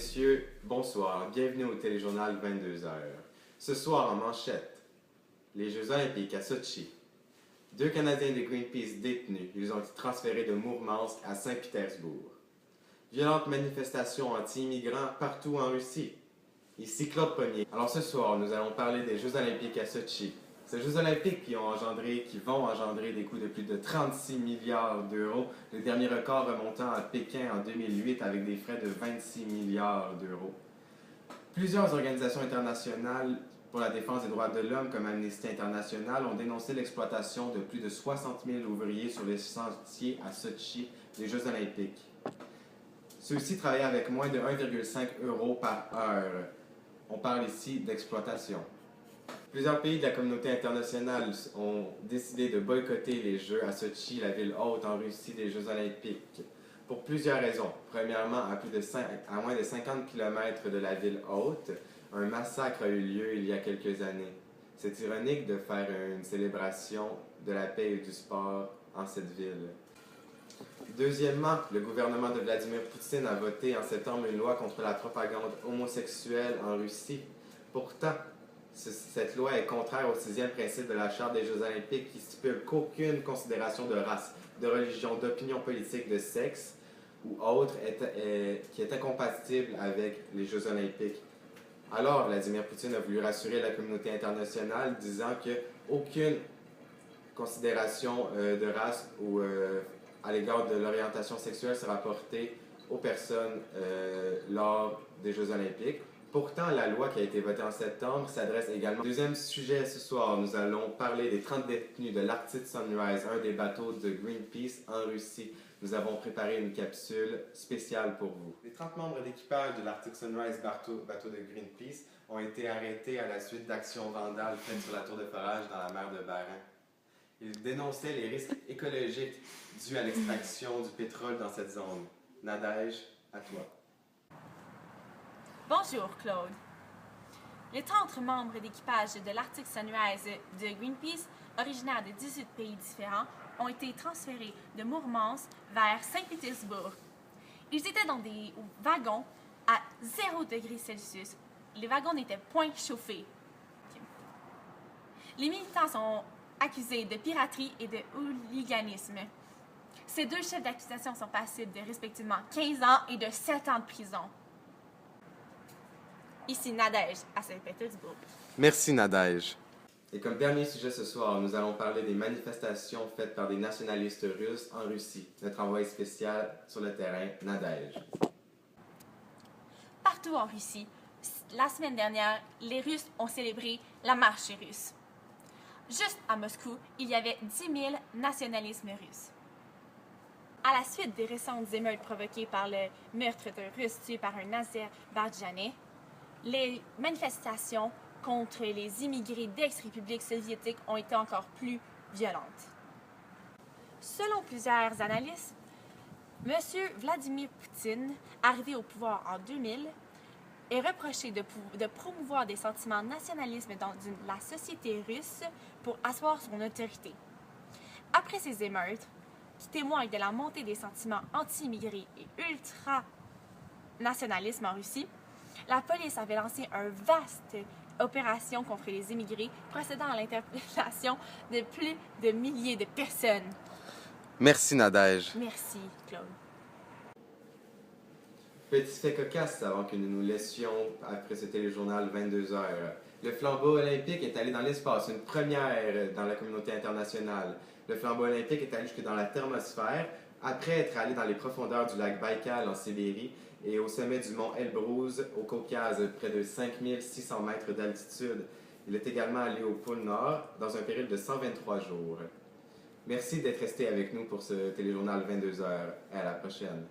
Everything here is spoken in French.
messieurs, bonsoir. Bienvenue au téléjournal 22h. Ce soir en manchette, les Jeux olympiques à Sotchi. 2 Canadiens de Greenpeace détenus. Ils ont été transférés de Mourmansk à Saint-Pétersbourg. Violentes manifestations anti-immigrants partout en Russie. Ici Claude Pommier. Alors ce soir, nous allons parler des Jeux olympiques à Sotchi. Ces Jeux olympiques qui vont engendrer des coûts de plus de 36 milliards d'euros, le dernier record remontant à Pékin en 2008 avec des frais de 26 milliards d'euros. Plusieurs organisations internationales pour la défense des droits de l'homme, comme Amnesty International, ont dénoncé l'exploitation de plus de 60 000 ouvriers sur les chantiers à Sotchi des Jeux olympiques. Ceux-ci travaillaient avec moins de 1,5 € par heure. On parle ici d'exploitation. Plusieurs pays de la communauté internationale ont décidé de boycotter les Jeux à Sotchi, la ville haute en Russie des Jeux olympiques, pour plusieurs raisons. Premièrement, à moins de 50 km de la ville haute, un massacre a eu lieu il y a quelques années. C'est ironique de faire une célébration de la paix et du sport en cette ville. Deuxièmement, le gouvernement de Vladimir Poutine a voté en septembre une loi contre la propagande homosexuelle en Russie. Pourtant, cette loi est contraire au 6e principe de la Charte des Jeux olympiques qui stipule qu'aucune considération de race, de religion, d'opinion politique, de sexe ou autre qui est incompatible avec les Jeux olympiques. Alors, Vladimir Poutine a voulu rassurer la communauté internationale disant qu'aucune considération de race ou à l'égard de l'orientation sexuelle sera portée aux personnes lors des Jeux olympiques. Pourtant, la loi qui a été votée en septembre s'adresse également. Deuxième sujet ce soir, nous allons parler des 30 détenus de l'Arctic Sunrise, un des bateaux de Greenpeace en Russie. Nous avons préparé une capsule spéciale pour vous. Les 30 membres d'équipage de l'Arctic Sunrise, bateau de Greenpeace, ont été arrêtés à la suite d'actions vandales faites sur la tour de forage dans la mer de Barents. Ils dénonçaient les risques écologiques dus à l'extraction du pétrole dans cette zone. Nadège, à toi. Bonjour Claude. Les 30 membres d'équipage de l'Arctic Sunrise de Greenpeace, originaires de 18 pays différents, ont été transférés de Mourmansk vers Saint-Pétersbourg. Ils étaient dans des wagons à 0 degrés Celsius. Les wagons n'étaient point chauffés. Les militants sont accusés de piraterie et de hooliganisme. Ces 2 chefs d'accusation sont passibles de respectivement 15 ans et de 7 ans de prison. Ici Nadège, à Saint-Pétersbourg. Merci Nadège. Et comme dernier sujet ce soir, nous allons parler des manifestations faites par des nationalistes russes en Russie. Notre envoyé spécial sur le terrain, Nadège. Partout en Russie, la semaine dernière, les Russes ont célébré la marche russe. Juste à Moscou, il y avait 10 000 nationalismes russes. À la suite des récentes émeutes provoquées par le meurtre d'un Russe tué par un Azerbaïdjanais, les manifestations contre les immigrés d'ex-républiques soviétiques ont été encore plus violentes. Selon plusieurs analystes, M. Vladimir Poutine, arrivé au pouvoir en 2000, est reproché de promouvoir des sentiments nationalistes dans la société russe pour asseoir son autorité. Après ces émeutes, qui témoignent de la montée des sentiments anti-immigrés et ultra-nationalisme en Russie, la police avait lancé une vaste opération contre les immigrés, procédant à l'interpellation de plus de milliers de personnes. Merci Nadège. Merci Claude. Petit fait cocasse avant que nous nous laissions après ce téléjournal 22h. Le flambeau olympique est allé dans l'espace, une première dans la communauté internationale. Le flambeau olympique est allé jusque dans la thermosphère, après être allé dans les profondeurs du lac Baïkal en Sibérie et au sommet du mont Elbrouz au Caucase, près de 5600 mètres d'altitude. Il est également allé au pôle Nord dans un périple de 123 jours. Merci d'être resté avec nous pour ce téléjournal 22h. À la prochaine.